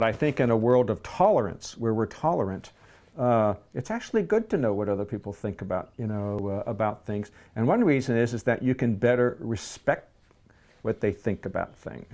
I think in a world of tolerance, where we're tolerant, it's actually good to know what other people think about, about things. And one reason is that you can better respect what they think about things.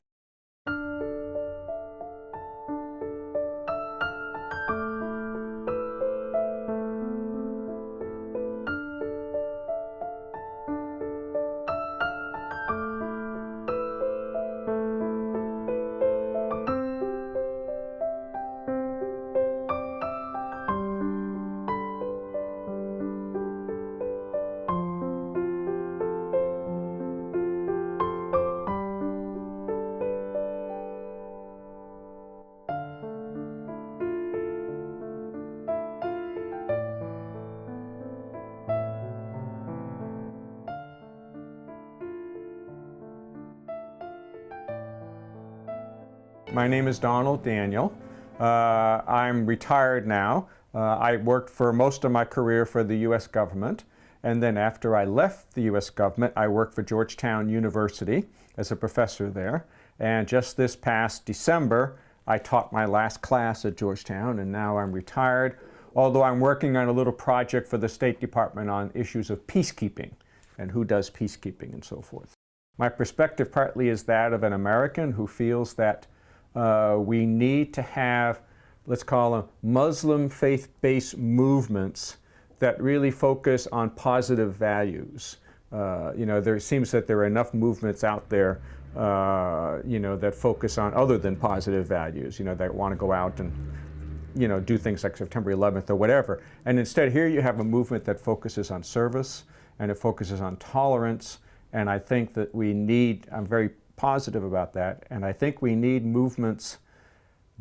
My name is Donald Daniel. I'm retired now. I worked for most of my career for the U.S. government, and then after I left the U.S. government, I worked for Georgetown University as a professor there. And just this past December, I taught my last class at Georgetown, and now I'm retired, although I'm working on a little project for the State Department on issues of peacekeeping and who does peacekeeping and so forth. My perspective partly is that of an American who feels that we need to have, let's call them, Muslim faith-based movements that really focus on positive values. There seems that there are enough movements out there, that focus on other than positive values, that want to go out and, do things like September 11th or whatever. And instead here you have a movement that focuses on service and it focuses on tolerance. And I think that we need, I'm very positive about that, and I think we need movements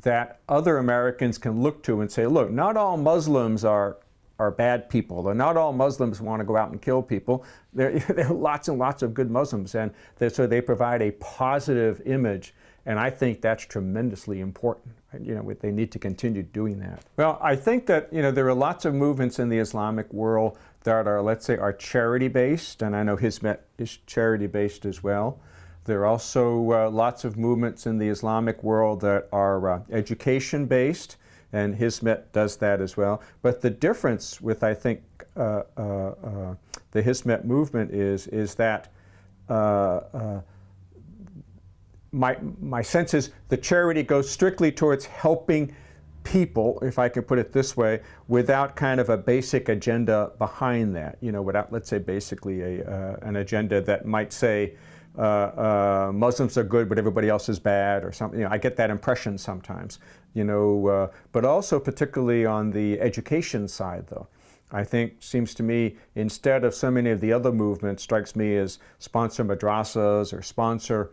that other Americans can look to and say, look, not all Muslims are bad people, or not all Muslims want to go out and kill people. There are lots and lots of good Muslims, and so they provide a positive image, and I think that's tremendously important. They need to continue doing that. Well, I think that there are lots of movements in the Islamic world that are, let's say, are charity-based, and I know Hizmet is charity-based as well. There are also lots of movements in the Islamic world that are education-based, and Hizmet does that as well. But the difference with, I think, the Hizmet movement is that my sense is the charity goes strictly towards helping people, if I can put it this way, without kind of a basic agenda behind that. Without, let's say, basically an agenda that might say, Muslims are good, but everybody else is bad, or something. I get that impression sometimes. But also particularly on the education side, though, I think seems to me, instead of so many of the other movements, strikes me as sponsor madrasas or sponsor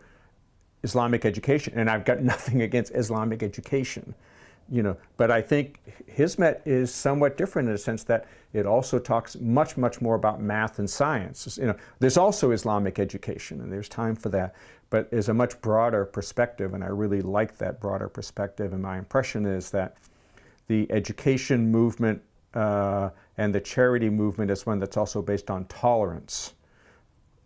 Islamic education, and I've got nothing against Islamic education. But I think Hizmet is somewhat different in the sense that it also talks much, much more about math and science. There's also Islamic education, and there's time for that, but there's a much broader perspective, and I really like that broader perspective, and my impression is that the education movement and the charity movement is one that's also based on tolerance,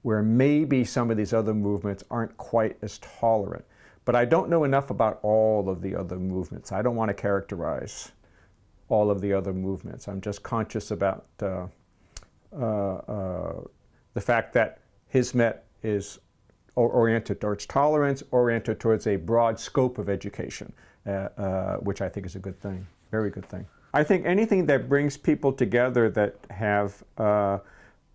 where maybe some of these other movements aren't quite as tolerant. But I don't know enough about all of the other movements. I don't want to characterize all of the other movements. I'm just conscious about the fact that Hizmet is oriented towards tolerance, oriented towards a broad scope of education, which I think is a good thing, very good thing. I think anything that brings people together that have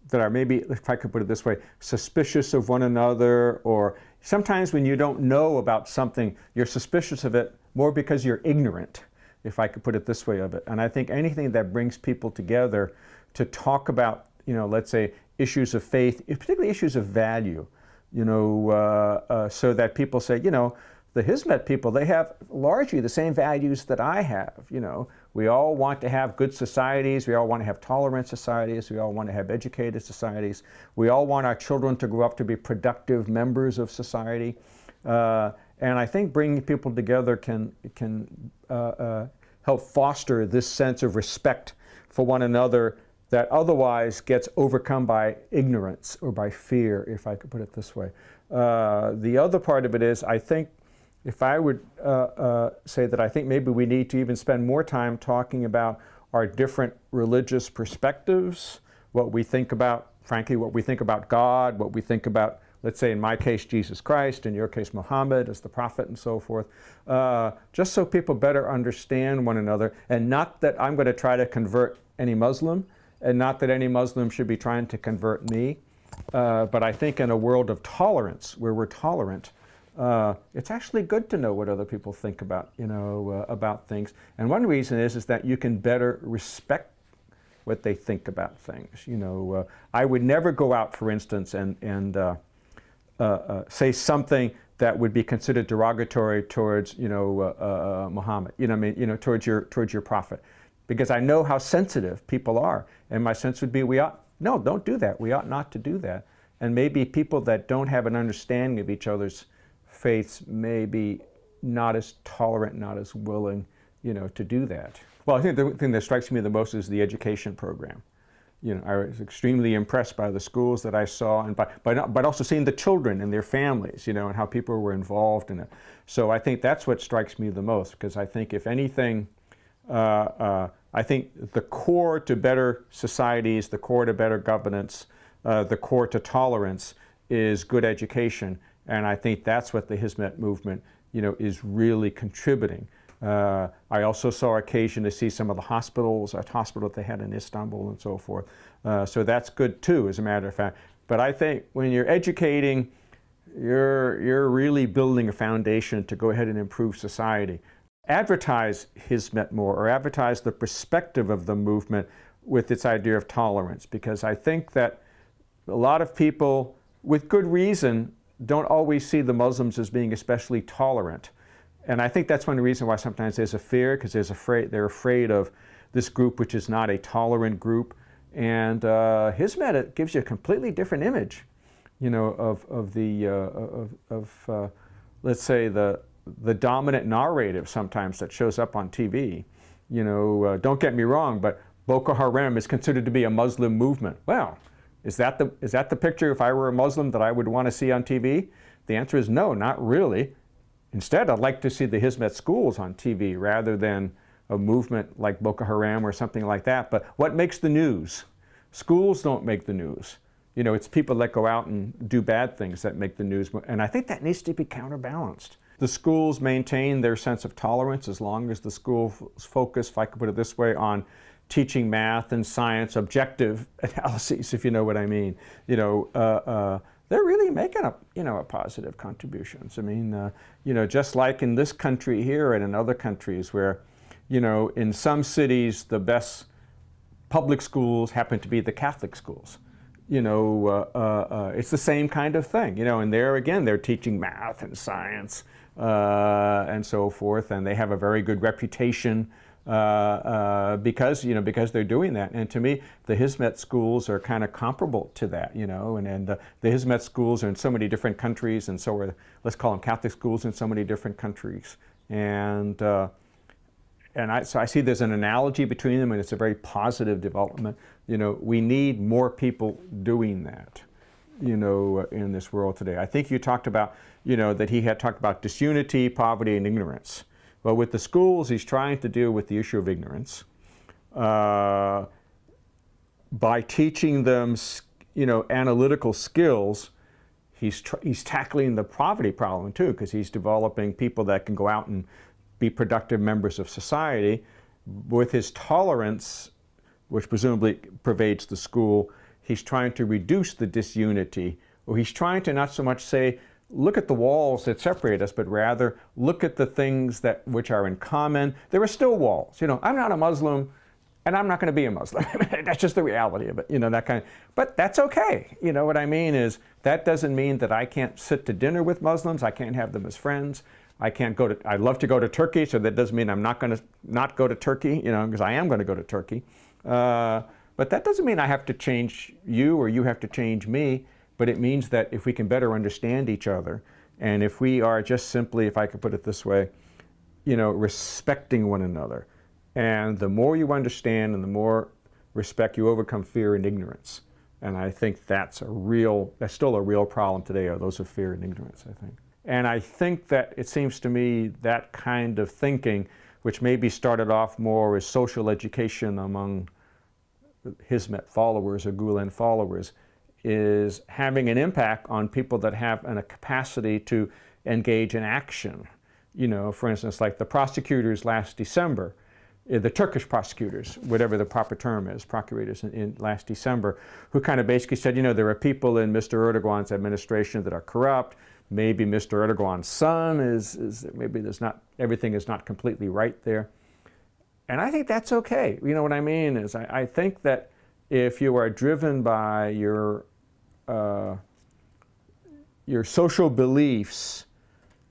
that are maybe, if I could put it this way, suspicious of one another, or sometimes when you don't know about something, you're suspicious of it more because you're ignorant, if I could put it this way of it. And I think anything that brings people together to talk about, let's say, issues of faith, particularly issues of value, so that people say, the Hizmet people, they have largely the same values that I have. We all want to have good societies. We all want to have tolerant societies. We all want to have educated societies. We all want our children to grow up to be productive members of society. And I think bringing people together can help foster this sense of respect for one another that otherwise gets overcome by ignorance or by fear, if I could put it this way. The other part of it is, I think if I would say that I think maybe we need to even spend more time talking about our different religious perspectives, what we think about, frankly, what we think about God, what we think about, let's say in my case, Jesus Christ, in your case, Muhammad as the prophet and so forth, just so people better understand one another, and not that I'm going to try to convert any Muslim, and not that any Muslim should be trying to convert me, but I think in a world of tolerance, where we're tolerant, it's actually good to know what other people think about, about things. And one reason is that you can better respect what they think about things. I would never go out, for instance, and say something that would be considered derogatory towards, Muhammad. Towards your prophet, because I know how sensitive people are, and my sense would be no, don't do that. We ought not to do that. And maybe people that don't have an understanding of each other's faiths may be not as tolerant, not as willing, to do that. Well, I think the thing that strikes me the most is the education program. I was extremely impressed by the schools that I saw, and but also seeing the children and their families, and how people were involved in it. So I think that's what strikes me the most, because I think if anything, I think the core to better societies, the core to better governance, the core to tolerance is good education. And I think that's what the Hizmet movement, is really contributing. I also saw occasion to see some of the hospitals, a hospital that they had in Istanbul and so forth. So that's good too, as a matter of fact. But I think when you're educating, you're really building a foundation to go ahead and improve society. Advertise Hizmet more, or advertise the perspective of the movement with its idea of tolerance, because I think that a lot of people, with good reason, don't always see the Muslims as being especially tolerant. And I think that's one reason why sometimes there's a fear, because they're afraid of this group which is not a tolerant group. And Hizmet, it gives you a completely different image, let's say the dominant narrative sometimes that shows up on TV. Don't get me wrong, but Boko Haram is considered to be a Muslim movement. Well, is that the picture, if I were a Muslim, that I would want to see on TV? The answer is no, not really. Instead, I'd like to see the Hizmet schools on TV rather than a movement like Boko Haram or something like that. But what makes the news? Schools don't make the news. It's people that go out and do bad things that make the news. And I think that needs to be counterbalanced. The schools maintain their sense of tolerance as long as the schools focus, if I could put it this way, on teaching math and science, objective analyses, if you know what I mean. They're really making a positive contributions. I mean, just like in this country here and in other countries where, in some cities the best public schools happen to be the Catholic schools. It's the same kind of thing. And there again, they're teaching math and science and so forth, and they have a very good reputation. Because they're doing that. And to me, the Hizmet schools are kind of comparable to that, and the Hizmet schools are in so many different countries, and so are, let's call them Catholic schools in so many different countries. And so I see there's an analogy between them, and it's a very positive development. We need more people doing that, in this world today. I think you talked about, that he had talked about disunity, poverty, and ignorance. Well, with the schools, he's trying to deal with the issue of ignorance by teaching them, analytical skills. He's tackling the poverty problem too, because he's developing people that can go out and be productive members of society. With his tolerance, which presumably pervades the school, he's trying to reduce the disunity, or he's trying to not so much say, look at the walls that separate us, but rather look at the things which are in common. There are still walls. I'm not a Muslim, and I'm not going to be a Muslim. That's just the reality of it. That kind of. But that's okay. What I mean is that doesn't mean that I can't sit to dinner with Muslims. I can't have them as friends. I'd love to go to Turkey, so that doesn't mean I'm not going to not go to Turkey. Because I am going to go to Turkey. But that doesn't mean I have to change you or you have to change me. But it means that if we can better understand each other, and if we are just simply, if I could put it this way, respecting one another, and the more you understand and the more respect, you overcome fear and ignorance. And I think that's still a real problem today, are those of fear and ignorance, I think. And I think that it seems to me that kind of thinking, which maybe started off more as social education among Hizmet followers or Gulen followers, is having an impact on people that have a capacity to engage in action. You know, for instance, like the prosecutors last December, the Turkish prosecutors, whatever the proper term is, procurators in last December, who kind of basically said, you know, there are people in Mr. Erdogan's administration that are corrupt. Maybe Mr. Erdogan's son maybe everything is not completely right there. And I think that's okay. You know what I mean is I think that if you are driven by your social beliefs,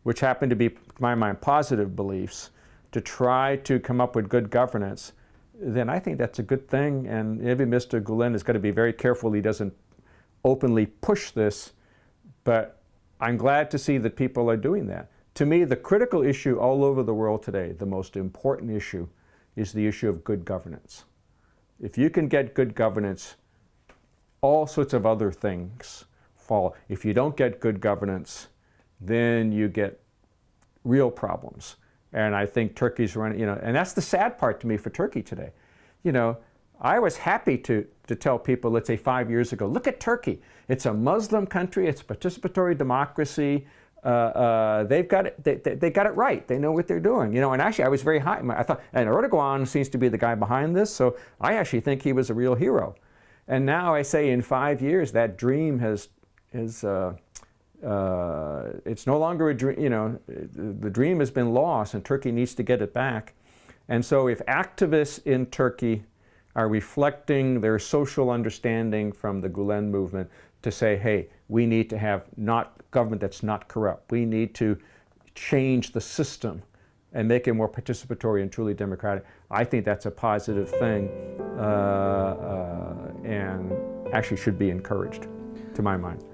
which happen to be, to my mind, positive beliefs, to try to come up with good governance, then I think that's a good thing. And maybe Mr. Gulen has got to be very careful he doesn't openly push this, but I'm glad to see that people are doing that. To me, the critical issue all over the world today, the most important issue, is the issue of good governance. If you can get good governance, all sorts of other things fall. If you don't get good governance, then you get real problems. And I think Turkey's running, you know, and that's the sad part to me for Turkey today. You know, I was happy to tell people, let's say 5 years ago, look at Turkey. It's a Muslim country, it's a participatory democracy. They've got it, they got it right. They know what they're doing. You know, and actually I was very high. I thought, and Erdogan seems to be the guy behind this, so I actually think he was a real hero. And now I say in 5 years that dream it's no longer a dream, you know, the dream has been lost and Turkey needs to get it back. And so if activists in Turkey are reflecting their social understanding from the Gulen movement to say, hey, we need to have government that's not corrupt. We need to change the system and make it more participatory and truly democratic. I think that's a positive thing and actually should be encouraged, to my mind.